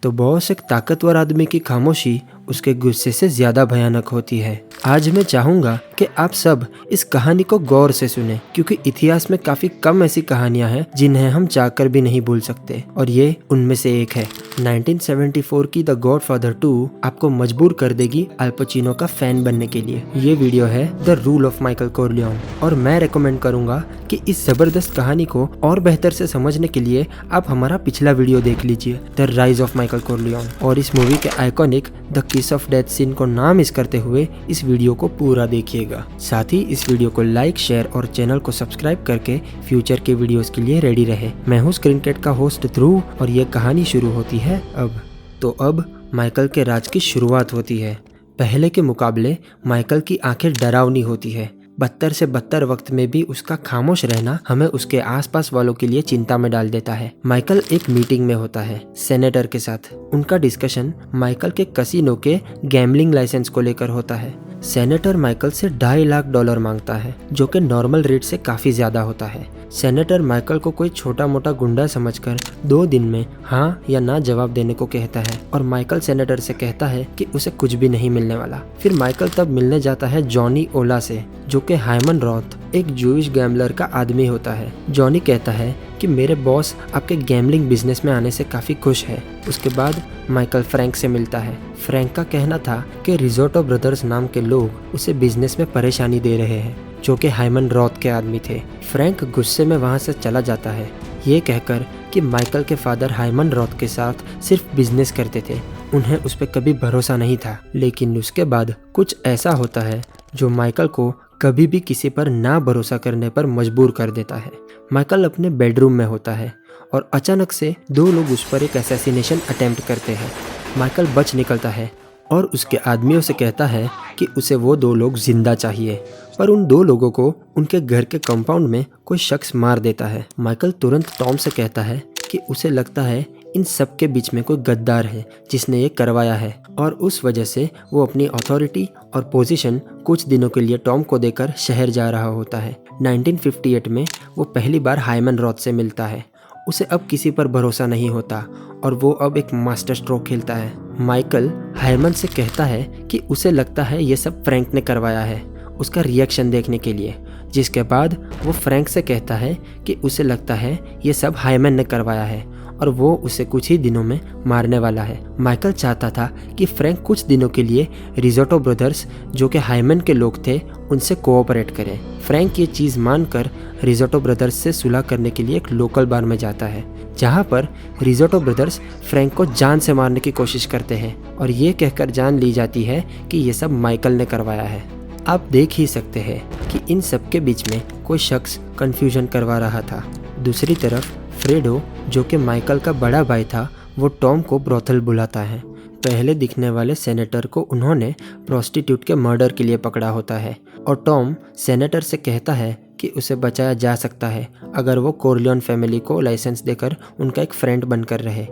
तो बॉस एक ताकतवर आदमी की खामोशी उसके गुस्से से ज्यादा भयानक होती है। आज मैं चाहूंगा कि आप सब इस कहानी को गौर से सुने, क्योंकि इतिहास में काफी कम ऐसी कहानियां हैं जिन्हें हम चाहकर भी नहीं भूल सकते, और ये उनमें से एक है। 1974 की द गॉडफादर 2 आपको मजबूर कर देगी अल पचिनो का फैन बनने के लिए। ये वीडियो है the rule of Michael Corleone, और मैं रेकमेंड करूंगा कि इस जबरदस्त कहानी को और बेहतर से समझने के लिए आप हमारा पिछला वीडियो देख लीजिए, the rise of Michael Corleone. और इस मूवी के iconic the kiss of death scene को ना मिस करते हुए इस वीडियो को पूरा देखिएगा। साथ ही इस वीडियो को लाइक, शेयर और चैनल को सब्सक्राइब करके फ्यूचर के वीडियोस के लिए रेडी रहे। मैं हूँ स्क्रीन कैट का होस्ट ध्रुव, और ये कहानी शुरू होती है अब। तो अब माइकल के राज की शुरुआत होती है। पहले के मुकाबले माइकल की आंखें डरावनी होती है। बदतर से बदतर वक्त में भी उसका खामोश रहना हमें उसके आसपास वालों के लिए चिंता में डाल देता है। माइकल एक मीटिंग में होता है सेनेटर के साथ। उनका डिस्कशन माइकल के कसिनो के गैम्बलिंग लाइसेंस को लेकर होता है। सेनेटर माइकल से $2.5 लाख मांगता है, जो कि नॉर्मल रेट से काफी ज्यादा होता है। सेनेटर माइकल को कोई छोटा मोटा गुंडा समझकर 2 दिन में हाँ या ना जवाब देने को कहता है, और माइकल सेनेटर से कहता है कि उसे कुछ भी नहीं मिलने वाला। फिर माइकल तब मिलने जाता है जॉनी ओला से, जो कि हाइमन रॉथ, एक जूइश गैम्बलर का आदमी होता है। जॉनी कहता है कि मेरे बॉस आपके गैम्बलिंग बिजनेस में आने से काफी खुश है। उसके बाद माइकल फ्रैंक से मिलता है। फ्रैंक का कहना था कि रिजोर्टो ब्रदर्स नाम के लोग उसे बिजनेस में परेशानी दे रहे हैं, जो कि हाइमन रॉथ के आदमी थे। फ्रैंक गुस्से में वहां से चला जाता है, ये कहकर कि माइकल के फादर हाइमन रॉथ के साथ सिर्फ बिजनेस करते थे, उन्हें उस पर कभी भरोसा नहीं था। लेकिन उसके बाद कुछ ऐसा होता है जो माइकल को कभी भी किसी पर ना भरोसा करने पर मजबूर कर देता है। माइकल अपने बेडरूम में होता है और अचानक से 2 लोग उस पर एक असैसिनेशन अटेम्प्ट करते हैं। माइकल बच निकलता है और उसके आदमियों से कहता है कि उसे वो 2 लोग जिंदा चाहिए, पर उन 2 लोगों को उनके घर के कंपाउंड में कोई शख्स मार देता है। माइकल तुरंत टॉम से कहता है कि उसे लगता है इन सब के बीच में कोई गद्दार है जिसने ये करवाया है, और उस वजह से वो अपनी अथॉरिटी और पोजीशन कुछ दिनों के लिए टॉम को देकर शहर जा रहा होता है। 1958 में वो पहली बार हाइमन रॉथ से मिलता है। उसे अब किसी पर भरोसा नहीं होता और वो अब एक मास्टर स्ट्रोक खेलता है। माइकल हाइमन से कहता है कि उसे लगता है ये सब फ्रैंक ने करवाया है, उसका रिएक्शन देखने के लिए, जिसके बाद वो फ्रैंक से कहता है कि उसे लगता है ये सब हाइमन ने करवाया है और वो उसे कुछ ही दिनों में मारने वाला है। माइकल चाहता था कि फ्रैंक कुछ दिनों के लिए रिजोर्टो ब्रदर्स, जो कि हाइमन के लोग थे, उनसे कोऑपरेट करे। फ्रैंक ये चीज़ मानकर रिजोर्टो ब्रदर्स से सुलह करने के लिए एक लोकल बार में जाता है, जहाँ पर रिजोर्टो ब्रदर्स फ्रैंक को जान से मारने की कोशिश करते हैं, और ये कहकर जान ली जाती है कि ये सब माइकल ने करवाया है। आप देख ही सकते हैं कि इन सब के बीच में कोई शख्स कंफ्यूजन करवा रहा था। दूसरी तरफ फ्रेडो, जो कि माइकल का बड़ा भाई था, वो टॉम को ब्रोथल बुलाता है। पहले दिखने वाले सेनेटर को उन्होंने प्रोस्टिट्यूट के मर्डर के लिए पकड़ा होता है, और टॉम सेनेटर से कहता है कि उसे बचाया जा सकता है अगर वो कोरलियोन फैमिली को लाइसेंस देकर उनका एक फ्रेंड बनकर रहे।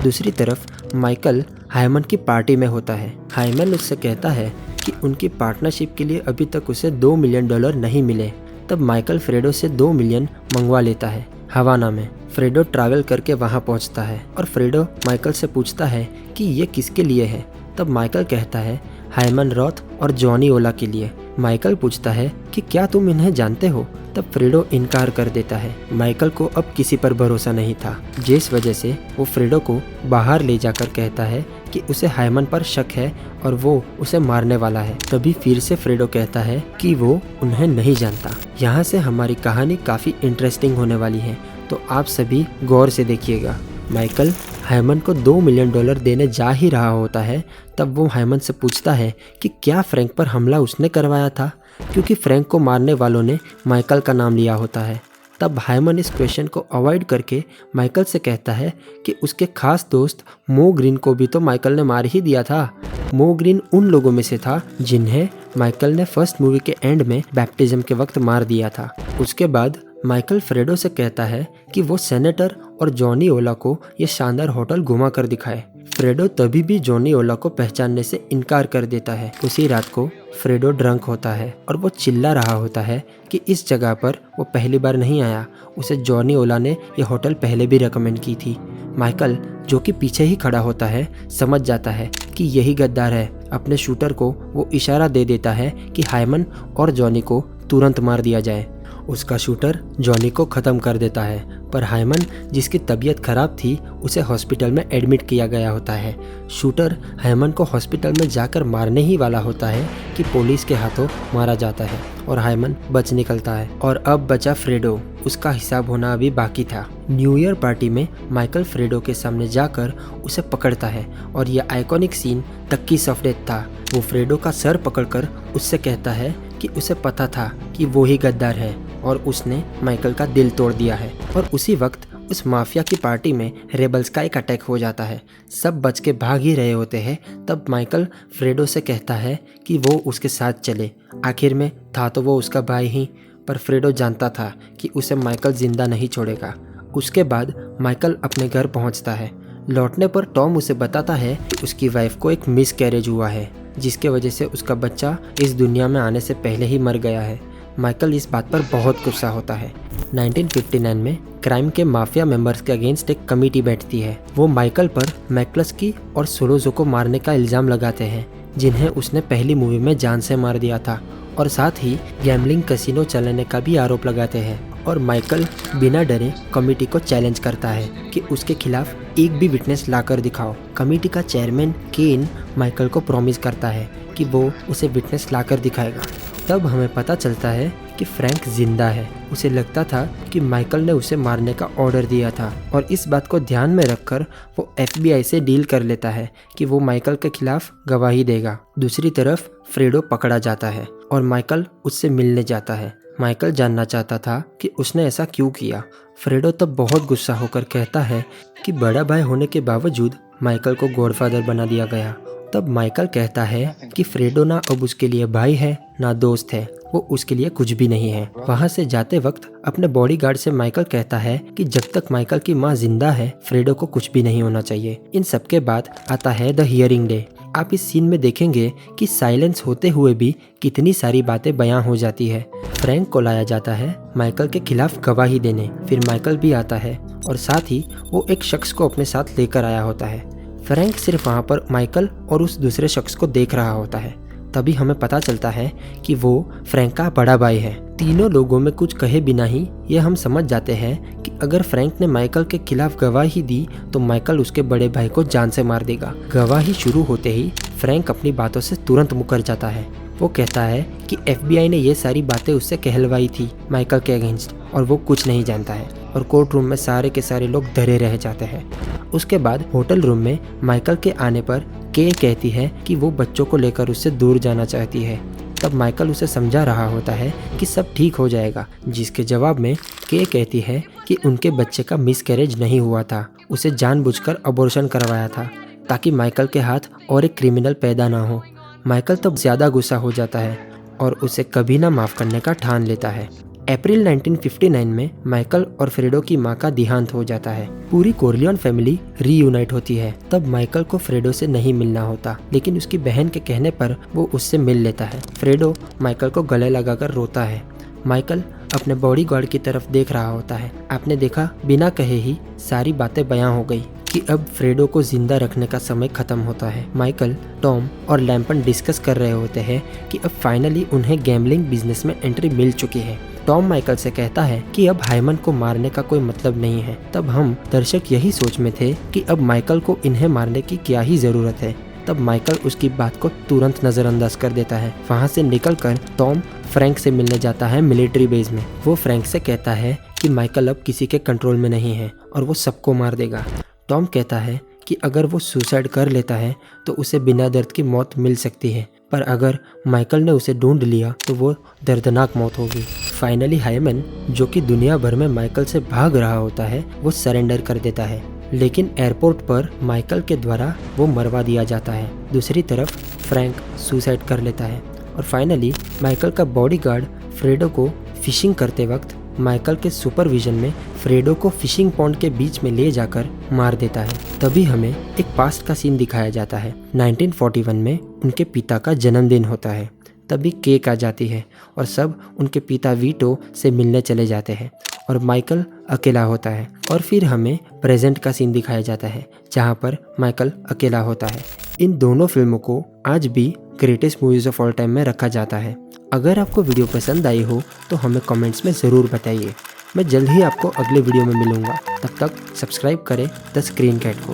दूसरी तरफ माइकल हाइमन की पार्टी में होता है। हाइमन उससे कहता है कि उनकी पार्टनरशिप के लिए अभी तक उसे $2 मिलियन नहीं मिले। तब माइकल फ्रेडो से 2 मिलियन मंगवा लेता है हवाना में। फ्रेडो ट्रैवल करके वहां पहुंचता है और फ्रेडो माइकल से पूछता है कि ये किसके लिए है। तब माइकल कहता है हाइमन रॉथ और जॉनी ओला के लिए। माइकल पूछता है कि क्या तुम इन्हें जानते हो? तब फ्रेडो इनकार कर देता है। माइकल को अब किसी पर भरोसा नहीं था, जिस वजह से वो फ्रेडो को बाहर ले जाकर कहता है कि उसे हाइमन पर शक है और वो उसे मारने वाला है। तभी फिर से फ्रेडो कहता है कि वो उन्हें नहीं जानता। यहाँ से हमारी कहानी काफ़ी इंटरेस्टिंग होने वाली है, तो आप सभी गौर से देखिएगा। माइकल हाइमन को $2 मिलियन देने जा ही रहा होता है, तब वो हाइमन से पूछता है कि क्या फ्रैंक पर हमला उसने करवाया था, क्योंकि फ्रैंक को मारने वालों ने माइकल का नाम लिया होता है। तब हाइमन इस क्वेश्चन को अवॉइड करके माइकल से कहता है कि उसके खास दोस्त मो ग्रीन को भी तो माइकल ने मार ही दिया था। मो ग्रीन उन लोगों में से था जिन्हें माइकल ने फर्स्ट मूवी के एंड में बैप्टिज्म के वक्त मार दिया था। उसके बाद माइकल फ्रेडो से कहता है कि वो सेनेटर और जॉनी ओला को ये शानदार होटल घुमा कर दिखाए। फ्रेडो तभी भी जॉनी ओला को पहचानने से इनकार कर देता है। उसी रात को फ्रेडो ड्रंक होता है और वो चिल्ला रहा होता है कि इस जगह पर वो पहली बार नहीं आया, उसे जॉनी ओला ने ये होटल पहले भी रेकमेंड की थी। माइकल, जो कि पीछे ही खड़ा होता है, समझ जाता है कि यही गद्दार है। अपने शूटर को वो इशारा दे देता है कि हायमन और जॉनी को तुरंत मार दिया जाए। उसका शूटर जॉनी को ख़त्म कर देता है, पर हायमन, जिसकी तबीयत खराब थी, उसे हॉस्पिटल में एडमिट किया गया होता है। शूटर हायमन को हॉस्पिटल में जाकर मारने ही वाला होता है कि पुलिस के हाथों मारा जाता है और हायमन बच निकलता है। और अब बचा फ्रेडो, उसका हिसाब होना अभी बाकी था। न्यू ईयर पार्टी में माइकल फ्रेडो के सामने जाकर उसे पकड़ता है और यह iconic seen the kiss of death था। वो फ्रेडो का सर पकड़कर उससे कहता है कि उसे पता था कि वो ही गद्दार है और उसने माइकल का दिल तोड़ दिया है। और उसी वक्त उस माफिया की पार्टी में रेबल्स का एक अटैक हो जाता है। सब बच के भाग ही रहे होते हैं, तब माइकल फ्रेडो से कहता है कि वो उसके साथ चले। आखिर में था तो वो उसका भाई ही, पर फ्रेडो जानता था कि उसे माइकल जिंदा नहीं छोड़ेगा। उसके बाद माइकल अपने घर पहुंचता है। लौटने पर टॉम उसे बताता है कि उसकी वाइफ को एक मिस कैरेज हुआ है, जिसके वजह से उसका बच्चा इस दुनिया में आने से पहले ही मर गया है। माइकल इस बात पर बहुत गुस्सा होता है। 1959 में क्राइम के माफिया मेंबर्स के अगेंस्ट एक कमेटी बैठती है। वो माइकल पर मैक्लस्की और सोलोजो को मारने का इल्ज़ाम लगाते हैं, जिन्हें उसने पहली मूवी में जान से मार दिया था, और साथ ही गैम्बलिंग कैसीनो चलाने का भी आरोप लगाते हैं। और माइकल बिना डरे कमेटी को चैलेंज करता है कि उसके खिलाफ एक भी विटनेस लाकर दिखाओ। कमेटी का चेयरमैन केन माइकल को प्रॉमिस करता है कि वो उसे विटनेस लाकर दिखाएगा। तब हमें पता चलता है कि फ्रैंक जिंदा है। उसे लगता था कि माइकल ने उसे मारने का ऑर्डर दिया था, और इस बात को ध्यान में रखकर वो FBI से डील कर लेता है कि वो माइकल के खिलाफ गवाही देगा। दूसरी तरफ फ्रेडो पकड़ा जाता है और माइकल उससे मिलने जाता है। माइकल जानना चाहता था कि उसने ऐसा क्यों किया। फ्रेडो तब बहुत गुस्सा होकर कहता है कि बड़ा भाई होने के बावजूद माइकल को गॉडफादर बना दिया गया। तब माइकल कहता है कि फ्रेडो ना अब उसके लिए भाई है ना दोस्त है, वो उसके लिए कुछ भी नहीं है। वहाँ से जाते वक्त अपने बॉडीगार्ड से माइकल कहता है कि जब तक माइकल की माँ जिंदा है, फ्रेडो को कुछ भी नहीं होना चाहिए। इन सब के बाद आता है द हियरिंग डे। आप इस सीन में देखेंगे कि साइलेंस होते हुए भी कितनी सारी बातें बयां हो जाती है। फ्रैंक को लाया जाता है माइकल के खिलाफ गवाही देने। फिर माइकल भी आता है और साथ ही वो एक शख्स को अपने साथ लेकर आया होता है। फ्रैंक सिर्फ वहाँ पर माइकल और उस दूसरे शख्स को देख रहा होता है। तभी हमें पता चलता है कि वो फ्रैंक का बड़ा भाई है। तीनों लोगों में कुछ कहे बिना ही ये हम समझ जाते हैं कि अगर फ्रैंक ने माइकल के खिलाफ गवाही दी तो माइकल उसके बड़े भाई को जान से मार देगा। गवाही शुरू होते ही फ्रैंक अपनी बातों से तुरंत मुकर जाता है। वो कहता है कि FBI ने ये सारी बातें उससे कहलवाई थी माइकल के अगेंस्ट, और वो कुछ नहीं जानता है। और कोर्ट रूम में सारे के सारे लोग डरे रह जाते हैं। उसके बाद होटल रूम में माइकल के आने पर के कहती है कि वो बच्चों को लेकर उससे दूर जाना चाहती है। तब माइकल उसे समझा रहा होता है कि सब ठीक हो जाएगा, जिसके जवाब में के कहती है कि उनके बच्चे का मिसकैरेज नहीं हुआ था, उसे जानबूझकर अबॉर्शन करवाया था ताकि माइकल के हाथ और एक क्रिमिनल पैदा ना हो। माइकल तब ज़्यादा गुस्सा हो जाता है और उसे कभी ना माफ़ करने का ठान लेता है। अप्रैल 1959 में माइकल और फ्रेडो की मां का देहांत हो जाता है। पूरी कोर्लियन फैमिली रीयूनाइट होती है। तब माइकल को फ्रेडो से नहीं मिलना होता, लेकिन उसकी बहन के कहने पर वो उससे मिल लेता है। फ्रेडो माइकल को गले लगाकर रोता है। माइकल अपने बॉडीगार्ड की तरफ देख रहा होता है। आपने देखा, बिना कहे ही सारी बातें बयां हो गई कि अब फ्रेडो को जिंदा रखने का समय खत्म होता है। माइकल, टॉम और लैम्पन डिस्कस कर रहे होते हैं कि अब फाइनली उन्हें गैम्बलिंग बिजनेस में एंट्री मिल चुकी है। टॉम माइकल से कहता है कि अब हायमन को मारने का कोई मतलब नहीं है। तब हम दर्शक यही सोच में थे कि अब माइकल को इन्हें मारने की क्या ही जरूरत है। तब माइकल उसकी बात को तुरंत नजरअंदाज कर देता है। वहाँ से निकलकर टॉम फ्रैंक से मिलने जाता है मिलिट्री बेस में। वो फ्रैंक से कहता है कि माइकल अब किसी के कंट्रोल में नहीं है और वो सबको मार देगा। टॉम कहता है कि अगर वो सुसाइड कर लेता है तो उसे बिना दर्द की मौत मिल सकती है, पर अगर माइकल ने उसे ढूंढ लिया तो वो दर्दनाक मौत होगी। फाइनली हायमन, जो कि दुनिया भर में माइकल से भाग रहा होता है, वो सरेंडर कर देता है, लेकिन एयरपोर्ट पर माइकल के द्वारा वो मरवा दिया जाता है। दूसरी तरफ फ्रैंक सुसाइड कर लेता है। और फाइनली माइकल का बॉडीगार्ड फ्रेडो को फिशिंग करते वक्त माइकल के सुपरविजन में फ्रेडो को फिशिंग पॉन्ड के बीच में ले जाकर मार देता है। तभी हमें एक पास्ट का सीन दिखाया जाता है। 1941 में उनके पिता का जन्मदिन होता है। तभी केक आ जाती है और सब उनके पिता वीटो से मिलने चले जाते हैं और माइकल अकेला होता है। और फिर हमें प्रेजेंट का सीन दिखाया जाता है जहाँ पर माइकल अकेला होता है। इन दोनों फिल्मों को आज भी greatest movies of all time में रखा जाता है। अगर आपको वीडियो पसंद आई हो तो हमें कमेंट्स में ज़रूर बताइए। मैं जल्द ही आपको अगले वीडियो में मिलूँगा। तब तक सब्सक्राइब करें द स्क्रीन कैट को।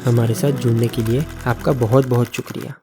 हमारे साथ जुड़ने के लिए आपका बहुत बहुत शुक्रिया।